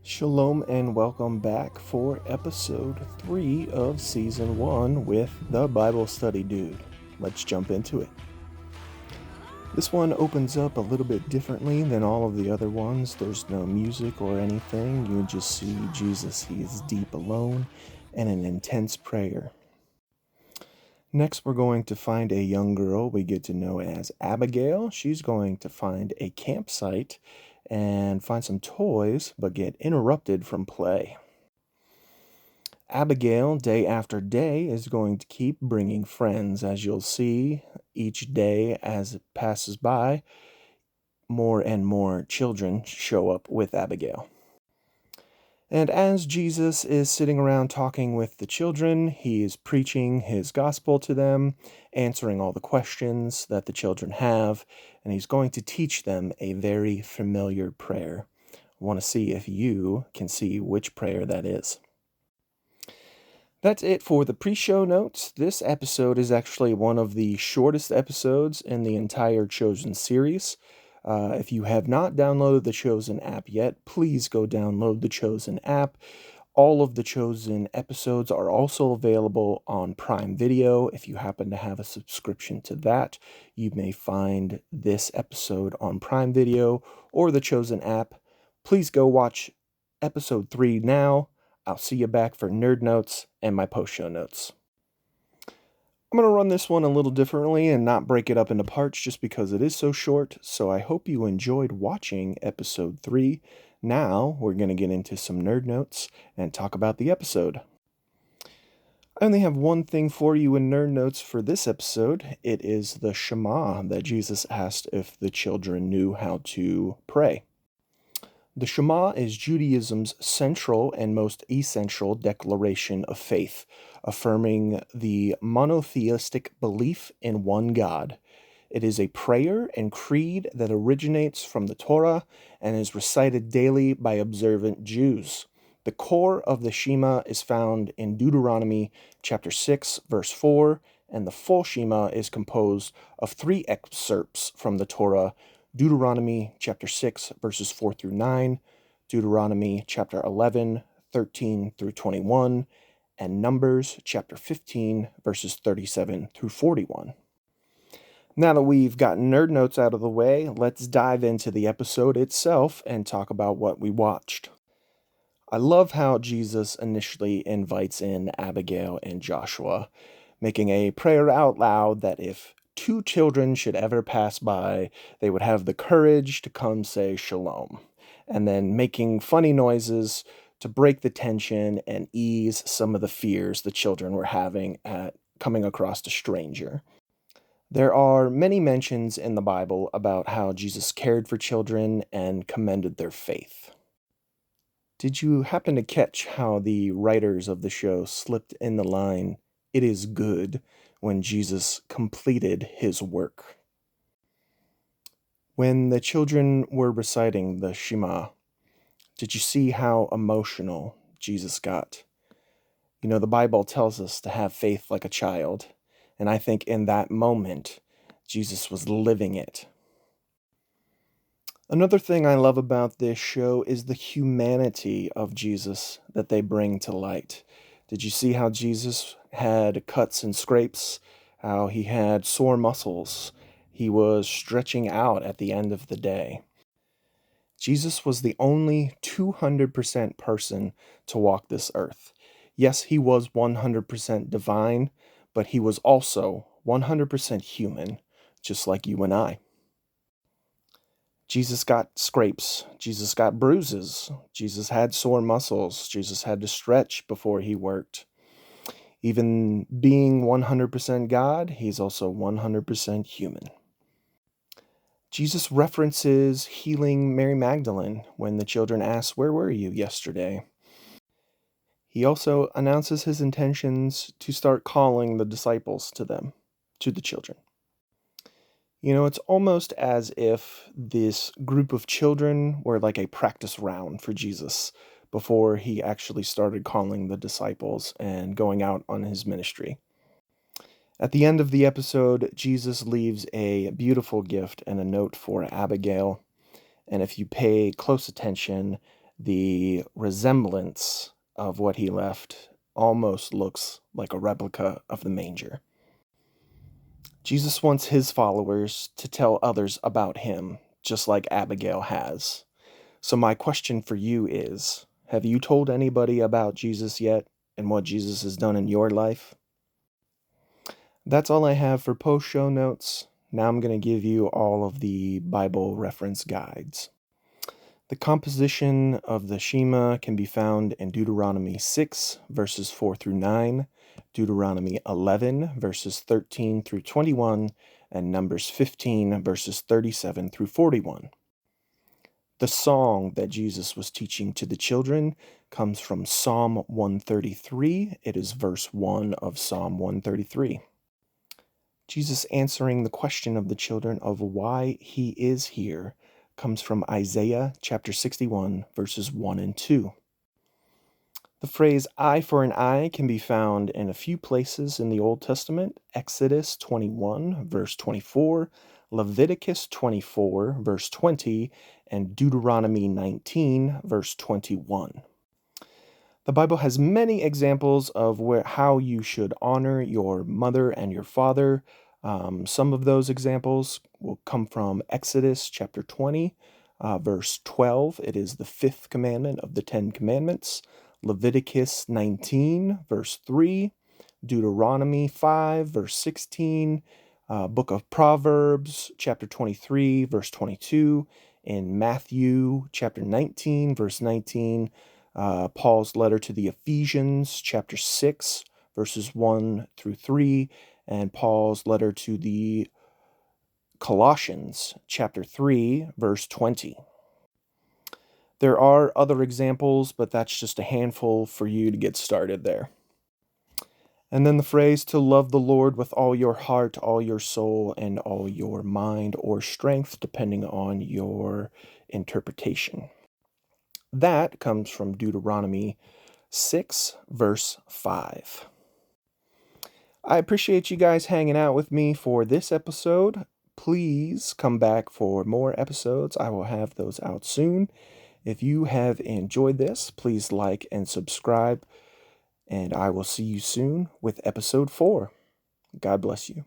Shalom and welcome back for episode 3 of season 1 with the Bible Study Dude. Let's jump into it. This one opens up a little bit differently than all of the other ones. There's no music or anything. You just see Jesus. He is deep alone and an intense prayer. Next, we're going to find a young girl we get to know as Abigail. She's going to find a campsite and find some toys, but get interrupted from play. Abigail, day after day, is going to keep bringing friends. As you'll see, each day as it passes by, more and more children show up with Abigail. And as Jesus is sitting around talking with the children, he is preaching his gospel to them, answering all the questions that the children have, and he's going to teach them a very familiar prayer. I want to see if you can see which prayer that is. That's it for the pre-show notes. This episode is actually one of the shortest episodes in the entire Chosen series. If you have not downloaded the Chosen app yet, please go download the Chosen app. All of the Chosen episodes are also available on Prime Video. If you happen to have a subscription to that, you may find this episode on Prime Video or the Chosen app. Please go watch episode 3 now. I'll see you back for nerd notes and my post-show notes. I'm going to run this one a little differently and not break it up into parts just because it is so short, so I hope you enjoyed watching episode 3. Now we're going to get into some nerd notes and talk about the episode. I only have one thing for you in nerd notes for this episode. It is the Shema that Jesus asked if the children knew how to pray. The Shema is Judaism's central and most essential declaration of faith, affirming the monotheistic belief in one God. It is a prayer and creed that originates from the Torah and is recited daily by observant Jews. The core of the Shema is found in Deuteronomy chapter 6, verse 4, and the full Shema is composed of 3 excerpts from the Torah: Deuteronomy chapter 6, verses 4 through 9, Deuteronomy chapter 11, 13 through 21, and Numbers chapter 15, verses 37 through 41. Now that we've gotten nerd notes out of the way, let's dive into the episode itself and talk about what we watched. I love how Jesus initially invites in Abigail and Joshua, making a prayer out loud that if 2 children should ever pass by, they would have the courage to come say shalom, and then making funny noises to break the tension and ease some of the fears the children were having at coming across a stranger. There are many mentions in the Bible about how Jesus cared for children and commended their faith. Did you happen to catch how the writers of the show slipped in the line, "It is good," when Jesus completed his work? When the children were reciting the Shema, did you see how emotional Jesus got? You know, the Bible tells us to have faith like a child, and I think in that moment, Jesus was living it. Another thing I love about this show is the humanity of Jesus that they bring to light. Did you see how Jesus had cuts and scrapes? How he had sore muscles? He was stretching out at the end of the day. Jesus was the only 200% person to walk this earth. Yes, he was 100% divine, but he was also 100% human, just like you and I. Jesus got scrapes. Jesus got bruises. Jesus had sore muscles. Jesus had to stretch before he worked. Even being 100% God, he's also 100% human. Jesus references healing Mary Magdalene when the children ask, "Where were you yesterday?" He also announces his intentions to start calling the disciples to the children. You know, it's almost as if this group of children were like a practice round for Jesus before he actually started calling the disciples and going out on his ministry. At the end of the episode, Jesus leaves a beautiful gift and a note for Abigail. And if you pay close attention, the resemblance of what he left almost looks like a replica of the manger. Jesus wants his followers to tell others about him, just like Abigail has. So my question for you is, have you told anybody about Jesus yet and what Jesus has done in your life? That's all I have for post-show notes. Now I'm going to give you all of the Bible reference guides. The composition of the Shema can be found in Deuteronomy 6, verses 4 through 9, Deuteronomy 11, verses 13 through 21, and Numbers 15, verses 37 through 41. The song that Jesus was teaching to the children comes from Psalm 133. It is verse 1 of Psalm 133. Jesus answering the question of the children of why he is here comes from Isaiah chapter 61, verses 1 and 2. The phrase eye for an eye can be found in a few places in the Old Testament: Exodus 21, verse 24, Leviticus 24, verse 20, and Deuteronomy 19, verse 21. The Bible has many examples of how you should honor your mother and your father. Some of those examples will come from Exodus chapter 20, verse 12. It is the 5th commandment of the 10 commandments. Leviticus 19, verse 3. Deuteronomy 5, verse 16. Book of Proverbs, chapter 23, verse 22. In Matthew chapter 19, verse 19. Paul's letter to the Ephesians, chapter 6, verses 1 through 3, and Paul's letter to the Colossians, chapter 3, verse 20. There are other examples, but that's just a handful for you to get started there. And then the phrase to love the Lord with all your heart, all your soul, and all your mind or strength, depending on your interpretation. That comes from Deuteronomy 6, verse 5. I appreciate you guys hanging out with me for this episode. Please come back for more episodes. I will have those out soon. If you have enjoyed this, please like and subscribe, and I will see you soon with episode 4. God bless you.